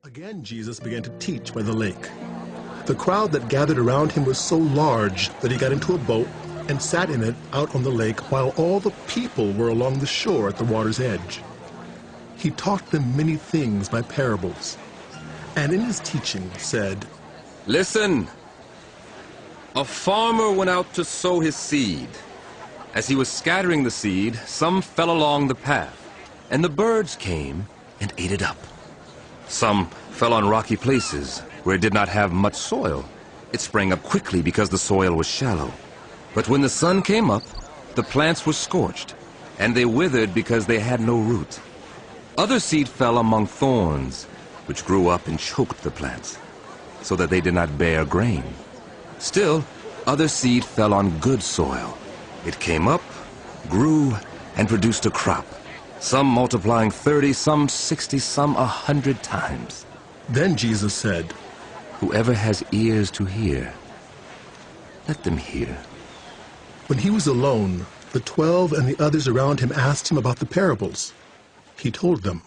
Again, Jesus began to teach by the lake. The crowd that gathered around him was so large that he got into a boat and sat in it out on the lake while all the people were along the shore at the water's edge. He taught them many things by parables, and in his teaching said, Listen! A farmer went out to sow his seed. As he was scattering the seed, some fell along the path, and the birds came and ate it up. Some fell on rocky places where it did not have much soil. It sprang up quickly because the soil was shallow. But when the sun came up, the plants were scorched, and they withered because they had no root. Other seed fell among thorns, which grew up and choked the plants, so that they did not bear grain. Still, other seed fell on good soil. It came up, grew, and produced a crop, some multiplying 30, some 60, some 100 times. Then Jesus said, Whoever has ears to hear, let them hear. When he was alone, the 12 and the others around him asked him about the parables. He told them,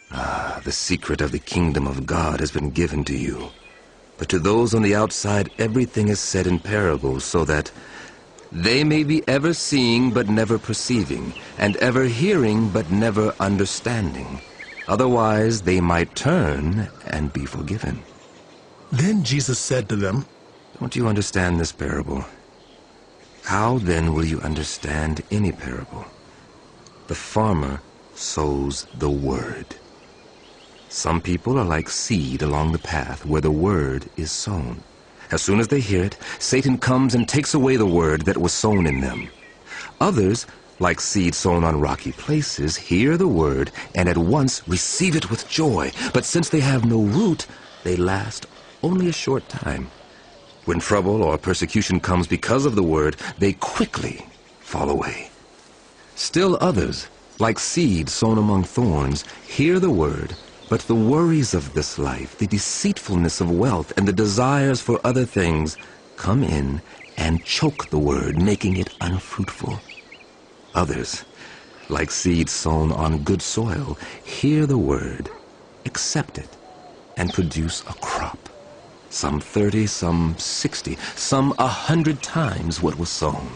The secret of the kingdom of God has been given to you. But to those on the outside, everything is said in parables, so that they may be ever seeing but never perceiving, and ever hearing but never understanding. Otherwise they might turn and be forgiven. Then Jesus said to them, Don't you understand this parable? How then will you understand any parable? The farmer sows the word. Some people are like seed along the path where the word is sown. As soon as they hear it, Satan comes and takes away the word that was sown in them. Others, like seed sown on rocky places, hear the word and at once receive it with joy. But since they have no root, they last only a short time. When trouble or persecution comes because of the word, they quickly fall away. Still others, like seed sown among thorns, hear the word, but the worries of this life, the deceitfulness of wealth, and the desires for other things come in and choke the word, making it unfruitful. Others, like seed sown on good soil, hear the word, accept it, and produce a crop. Some 30, some 60, some 100 times what was sown.